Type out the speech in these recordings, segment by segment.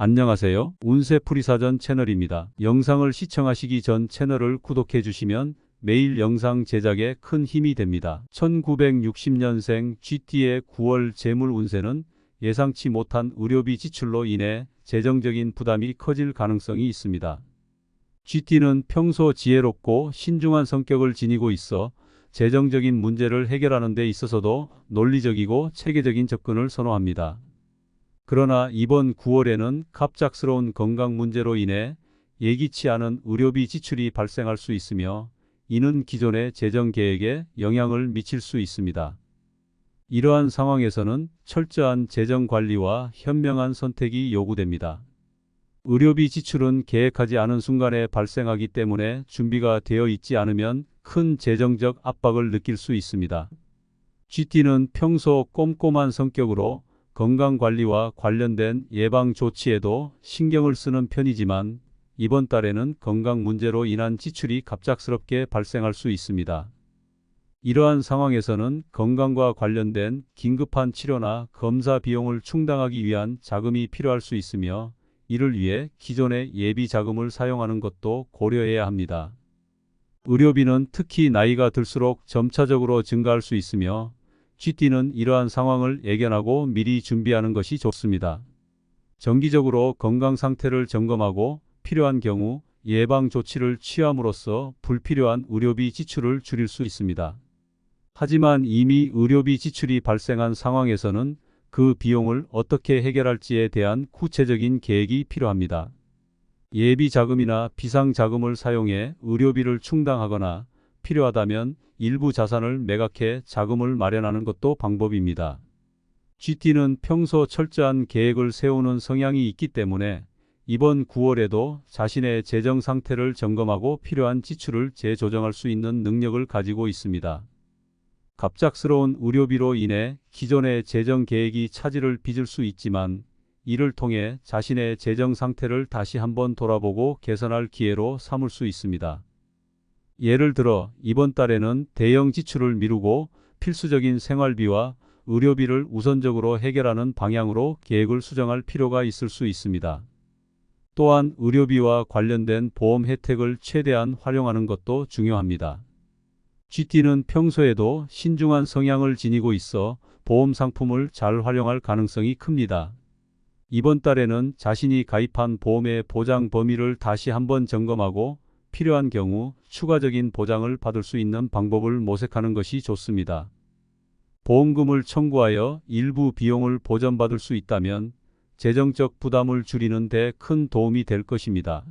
안녕하세요. 운세풀이사전 채널입니다. 영상을 시청하시기 전 채널을 구독해 주시면 매일 영상 제작에 큰 힘이 됩니다. 1960년생 GT의 9월 재물 운세는 예상치 못한 의료비 지출로 인해 재정적인 부담이 커질 가능성이 있습니다. GT는 평소 지혜롭고 신중한 성격을 지니고 있어 재정적인 문제를 해결하는 데 있어서도 논리적이고 체계적인 접근을 선호합니다. 그러나 이번 9월에는 갑작스러운 건강 문제로 인해 예기치 않은 의료비 지출이 발생할 수 있으며 이는 기존의 재정 계획에 영향을 미칠 수 있습니다. 이러한 상황에서는 철저한 재정 관리와 현명한 선택이 요구됩니다. 의료비 지출은 계획하지 않은 순간에 발생하기 때문에 준비가 되어 있지 않으면 큰 재정적 압박을 느낄 수 있습니다. GT는 평소 꼼꼼한 성격으로 건강관리와 관련된 예방 조치에도 신경을 쓰는 편이지만 이번 달에는 건강 문제로 인한 지출이 갑작스럽게 발생할 수 있습니다. 이러한 상황에서는 건강과 관련된 긴급한 치료나 검사 비용을 충당하기 위한 자금이 필요할 수 있으며 이를 위해 기존의 예비 자금을 사용하는 것도 고려해야 합니다. 의료비는 특히 나이가 들수록 점차적으로 증가할 수 있으며 GT는 이러한 상황을 예견하고 미리 준비하는 것이 좋습니다. 정기적으로 건강 상태를 점검하고 필요한 경우 예방 조치를 취함으로써 불필요한 의료비 지출을 줄일 수 있습니다. 하지만 이미 의료비 지출이 발생한 상황에서는 그 비용을 어떻게 해결할지에 대한 구체적인 계획이 필요합니다. 예비 자금이나 비상 자금을 사용해 의료비를 충당하거나 필요하다면 일부 자산을 매각해 자금을 마련하는 것도 방법입니다. GT는 평소 철저한 계획을 세우는 성향이 있기 때문에 이번 9월에도 자신의 재정 상태를 점검하고 필요한 지출을 재조정할 수 있는 능력을 가지고 있습니다. 갑작스러운 의료비로 인해 기존의 재정 계획이 차질을 빚을 수 있지만 이를 통해 자신의 재정 상태를 다시 한번 돌아보고 개선할 기회로 삼을 수 있습니다. 예를 들어 이번 달에는 대형 지출을 미루고 필수적인 생활비와 의료비를 우선적으로 해결하는 방향으로 계획을 수정할 필요가 있을 수 있습니다. 또한 의료비와 관련된 보험 혜택을 최대한 활용하는 것도 중요합니다. GT는 평소에도 신중한 성향을 지니고 있어 보험 상품을 잘 활용할 가능성이 큽니다. 이번 달에는 자신이 가입한 보험의 보장 범위를 다시 한번 점검하고 필요한 경우 추가적인 보장을 받을 수 있는 방법을 모색하는 것이 좋습니다. 보험금을 청구하여 일부 비용을 보전받을 수 있다면 재정적 부담을 줄이는 데 큰 도움이 될 것입니다.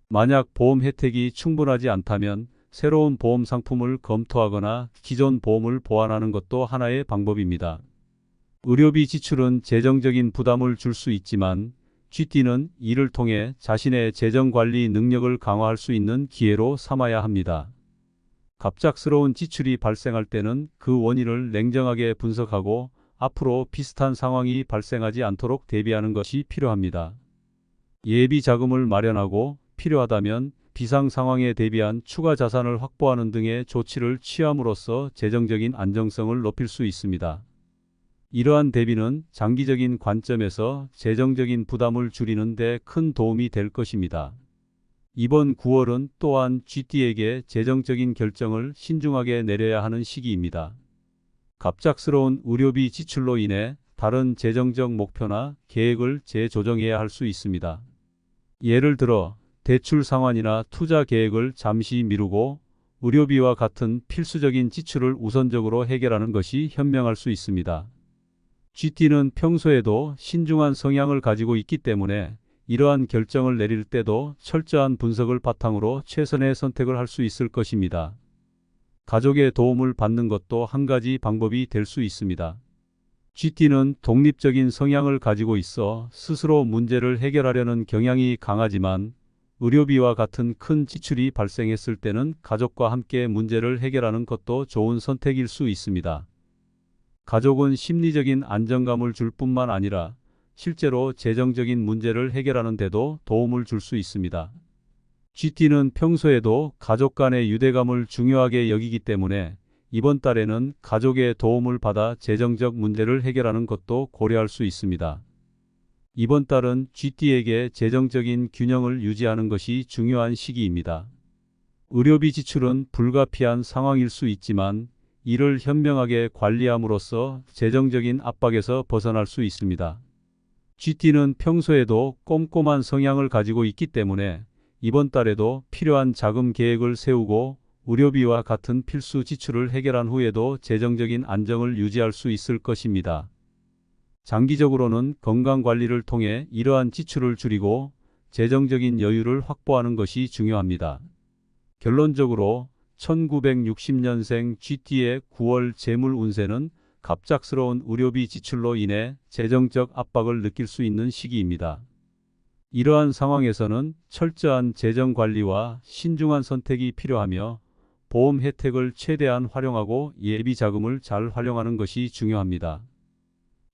만약 보험 혜택이 충분하지 않다면 새로운 보험 상품을 검토하거나 기존 보험을 보완하는 것도 하나의 방법입니다. 의료비 지출은 재정적인 부담을 줄 수 있지만 GT는 이를 통해 자신의 재정관리 능력을 강화할 수 있는 기회로 삼아야 합니다. 갑작스러운 지출이 발생할 때는 그 원인을 냉정하게 분석하고 앞으로 비슷한 상황이 발생하지 않도록 대비하는 것이 필요합니다. 예비 자금을 마련하고 필요하다면 비상 상황에 대비한 추가 자산을 확보하는 등의 조치를 취함으로써 재정적인 안정성을 높일 수 있습니다. 이러한 대비는 장기적인 관점에서 재정적인 부담을 줄이는 데 큰 도움이 될 것입니다. 이번 9월은 또한 GT에게 재정적인 결정을 신중하게 내려야 하는 시기입니다. 갑작스러운 의료비 지출로 인해 다른 재정적 목표나 계획을 재조정해야 할 수 있습니다. 예를 들어 대출 상환이나 투자 계획을 잠시 미루고 의료비와 같은 필수적인 지출을 우선적으로 해결하는 것이 현명할 수 있습니다. GT는 평소에도 신중한 성향을 가지고 있기 때문에 이러한 결정을 내릴 때도 철저한 분석을 바탕으로 최선의 선택을 할 수 있을 것입니다. 가족의 도움을 받는 것도 한 가지 방법이 될 수 있습니다. GT는 독립적인 성향을 가지고 있어 스스로 문제를 해결하려는 경향이 강하지만 의료비와 같은 큰 지출이 발생했을 때는 가족과 함께 문제를 해결하는 것도 좋은 선택일 수 있습니다. 가족은 심리적인 안정감을 줄 뿐만 아니라 실제로 재정적인 문제를 해결하는 데도 도움을 줄 수 있습니다. GT는 평소에도 가족 간의 유대감을 중요하게 여기기 때문에 이번 달에는 가족의 도움을 받아 재정적 문제를 해결하는 것도 고려할 수 있습니다. 이번 달은 GT에게 재정적인 균형을 유지하는 것이 중요한 시기입니다. 의료비 지출은 불가피한 상황일 수 있지만 이를 현명하게 관리함으로써 재정적인 압박에서 벗어날 수 있습니다. GT는 평소에도 꼼꼼한 성향을 가지고 있기 때문에 이번 달에도 필요한 자금 계획을 세우고 의료비와 같은 필수 지출을 해결한 후에도 재정적인 안정을 유지할 수 있을 것입니다. 장기적으로는 건강관리를 통해 이러한 지출을 줄이고 재정적인 여유를 확보하는 것이 중요합니다. 결론적으로 1960년생 GT의 9월 재물 운세는 갑작스러운 의료비 지출로 인해 재정적 압박을 느낄 수 있는 시기입니다. 이러한 상황에서는 철저한 재정 관리와 신중한 선택이 필요하며 보험 혜택을 최대한 활용하고 예비 자금을 잘 활용하는 것이 중요합니다.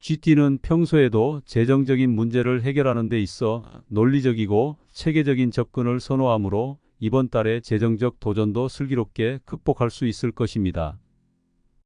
GT는 평소에도 재정적인 문제를 해결하는 데 있어 논리적이고 체계적인 접근을 선호하므로 이번 달의 재정적 도전도 슬기롭게 극복할 수 있을 것입니다.